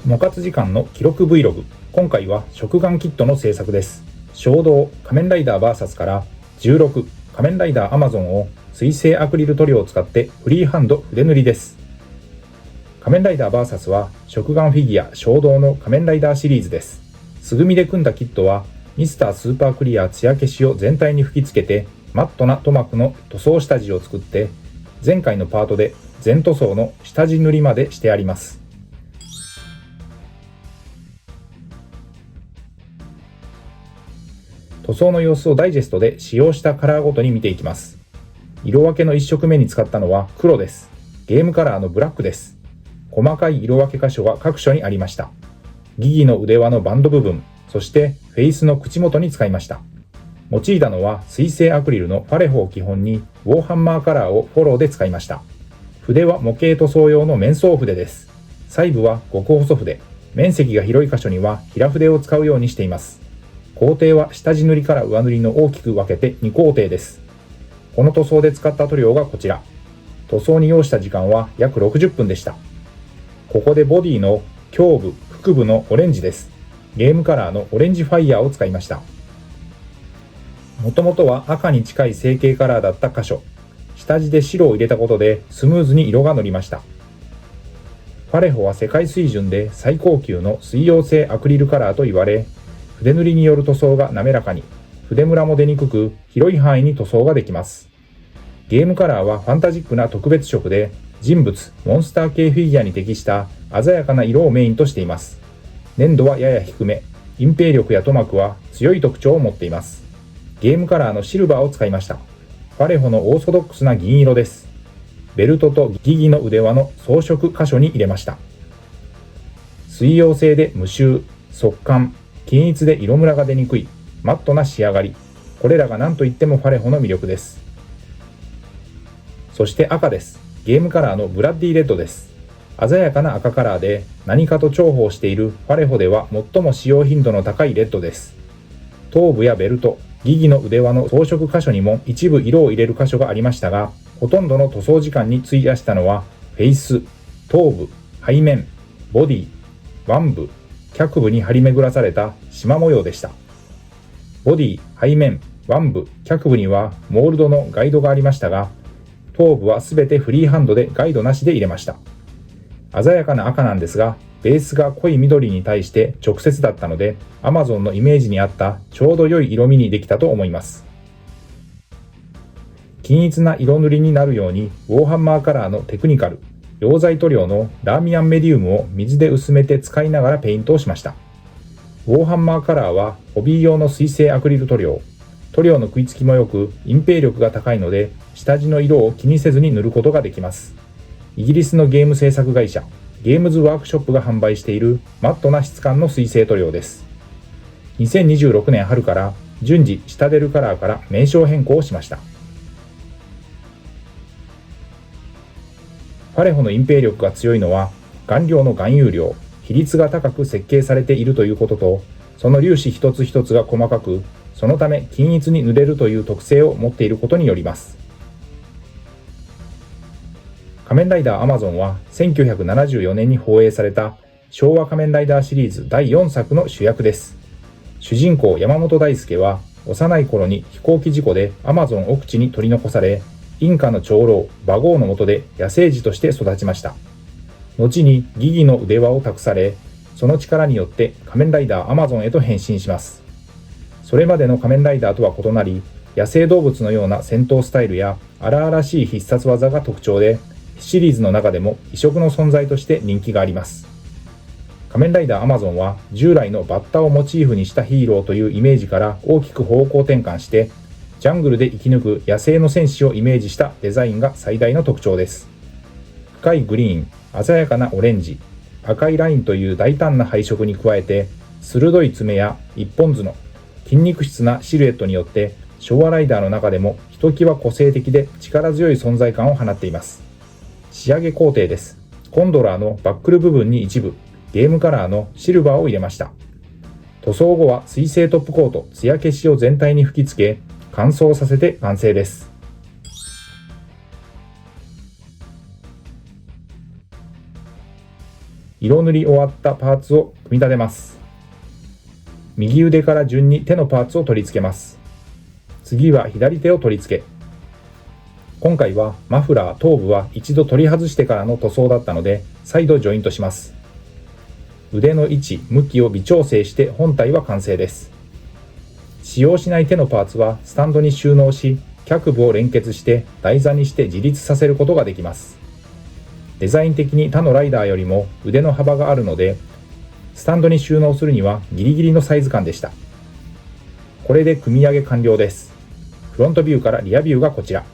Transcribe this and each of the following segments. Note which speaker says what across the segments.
Speaker 1: もかつ時間の記録 Vlog。今回は食玩キットの制作です。衝動仮面ライダー VS から16仮面ライダー Amazon を水性アクリル塗料を使ってフリーハンド筆塗りです。仮面ライダー VS は食玩フィギュア衝動の仮面ライダーシリーズです。素組みで組んだキットはミスタースーパークリア艶消しを全体に吹き付けてマットな塗膜の塗装下地を作って、前回のパートで全塗装の下地塗りまでしてあります。塗装の様子をダイジェストで使用したカラーごとに見ていきます。色分けの1色目に使ったのは黒です。ゲームカラーのブラックです。細かい色分け箇所が各所にありました。ギギの腕輪のバンド部分、そしてフェイスの口元に使いました。用いたのは水性アクリルのファレホを基本にウォーハンマーカラーをフォローで使いました。筆は模型塗装用の面相筆です。細部は極細筆、面積が広い箇所には平筆を使うようにしています。工程は下地塗りから上塗りの大きく分けて2工程です。この塗装で使った塗料がこちら。塗装に要した時間は約60分でした。ここでボディの胸部、腹部のオレンジです。ゲームカラーのオレンジファイヤーを使いました。もともとは赤に近い成形カラーだった箇所、下地で白を入れたことでスムーズに色が乗りました。ファレホは世界水準で最高級の水溶性アクリルカラーと言われ、筆塗りによる塗装が滑らかに、筆ムラも出にくく、広い範囲に塗装ができます。ゲームカラーはファンタジックな特別色で、人物、モンスター系フィギュアに適した鮮やかな色をメインとしています。粘度はやや低め、隠蔽力や塗膜は強い特徴を持っています。ゲームカラーのシルバーを使いました。ファレホのオーソドックスな銀色です。ベルトとギギの腕輪の装飾箇所に入れました。水溶性で無臭、速乾、均一で色ムラが出にくい、マットな仕上がり。これらが何といってもファレホの魅力です。そして赤です。ゲームカラーのブラッディレッドです。鮮やかな赤カラーで何かと重宝しているファレホでは最も使用頻度の高いレッドです。頭部やベルト、ギギの腕輪の装飾箇所にも一部色を入れる箇所がありましたが、ほとんどの塗装時間に費やしたのはフェイス、頭部、背面、ボディ、腕部、脚部に張り巡らされた縞模様でした。ボディ、背面、腕部、脚部にはモールドのガイドがありましたが、頭部はすべてフリーハンドでガイドなしで入れました。鮮やかな赤なんですが、ベースが濃い緑に対して直接だったので、Amazon のイメージに合ったちょうど良い色味にできたと思います。均一な色塗りになるようにウォーハンマーカラーのテクニカル、溶剤塗料のラーミアンメディウムを水で薄めて使いながらペイントをしました。ウォーハンマーカラーはホビー用の水性アクリル塗料。塗料の食いつきも良く隠蔽力が高いので、下地の色を気にせずに塗ることができます。イギリスのゲーム制作会社ゲームズワークショップが販売しているマットな質感の水性塗料です。2026年春から順次シタデルカラーから名称変更をしました。ファレホの隠蔽力が強いのは顔料の含有量、比率が高く設計されているということと、その粒子一つ一つが細かく、そのため均一に塗れるという特性を持っていることによります。仮面ライダー Amazon は1974年に放映された昭和仮面ライダーシリーズ第4作の主役です。主人公山本大輔は幼い頃に飛行機事故で Amazon 奥地に取り残され、インカの長老バゴーの下で野生児として育ちました。後にギギの腕輪を託され、その力によって仮面ライダー Amazon へと変身します。それまでの仮面ライダーとは異なり、野生動物のような戦闘スタイルや荒々しい必殺技が特徴で、シリーズの中でも異色の存在として人気があります。仮面ライダー Amazon は従来のバッタをモチーフにしたヒーローというイメージから大きく方向転換して、ジャングルで生き抜く野生の戦士をイメージしたデザインが最大の特徴です。深いグリーン、鮮やかなオレンジ、赤いラインという大胆な配色に加えて、鋭い爪や一本角、筋肉質なシルエットによって昭和ライダーの中でもひときわ個性的で力強い存在感を放っています。仕上げ工程です。コンドラーのバックル部分に一部、ゲームカラーのシルバーを入れました。塗装後は水性トップコート、艶消しを全体に吹き付け、乾燥させて完成です。色塗り終わったパーツを組み立てます。右腕から順に手のパーツを取り付けます。次は左手を取り付け。今回はマフラー頭部は一度取り外してからの塗装だったので、再度ジョイントします。腕の位置、向きを微調整して本体は完成です。使用しない手のパーツはスタンドに収納し、脚部を連結して台座にして自立させることができます。デザイン的に他のライダーよりも腕の幅があるので、スタンドに収納するにはギリギリのサイズ感でした。これで組み上げ完了です。フロントビューからリアビューがこちら。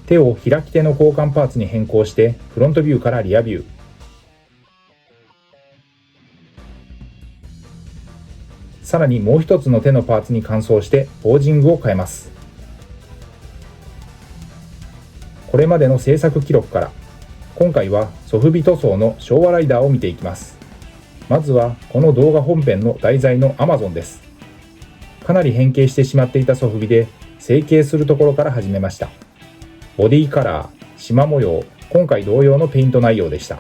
Speaker 1: 手を開き手の交換パーツに変更してフロントビューからリアビュー。さらにもう一つの手のパーツに換装してポージングを変えます。これまでの制作記録から今回はソフビ塗装の昭和ライダーを見ていきます。まずはこの動画本編の題材の Amazon です。かなり変形してしまっていたソフビで成形するところから始めました。ボディカラー、縞模様、今回同様のペイント内容でした。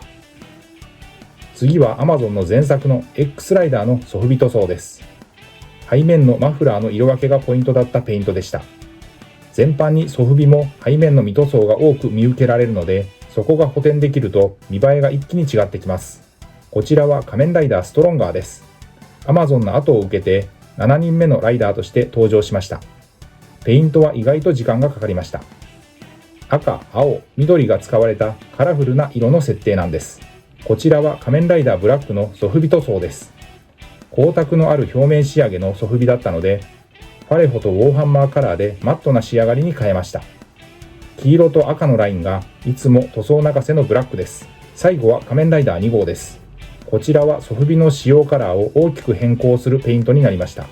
Speaker 1: 次は Amazon の前作の X ライダーのソフビ塗装です。背面のマフラーの色分けがポイントだったペイントでした。全般にソフビも背面の未塗装が多く見受けられるので、そこが補填できると見栄えが一気に違ってきます。こちらは仮面ライダーストロンガーです。Amazon の後を受けて7人目のライダーとして登場しました。ペイントは意外と時間がかかりました。赤、青、緑が使われたカラフルな色の設定なんです。こちらは仮面ライダーブラックのソフビ塗装です。光沢のある表面仕上げのソフビだったので、パレホとウォーハンマーカラーでマットな仕上がりに変えました。黄色と赤のラインがいつも塗装泣かせのブラックです。最後は仮面ライダー2号です。こちらはソフビの使用カラーを大きく変更するペイントになりました。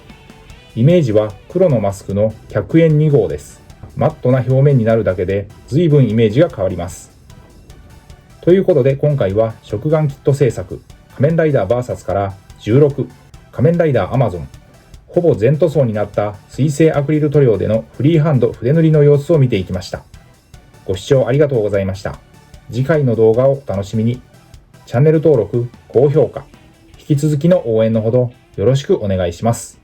Speaker 1: イメージは黒のマスクの100円2号です。マットな表面になるだけで随分イメージが変わります。ということで今回は食玩キット製作仮面ライダー VS から16仮面ライダー Amazon ほぼ全塗装になった水性アクリル塗料でのフリーハンド筆塗りの様子を見ていきました。ご視聴ありがとうございました。次回の動画をお楽しみに。チャンネル登録、高評価、引き続きの応援のほどよろしくお願いします。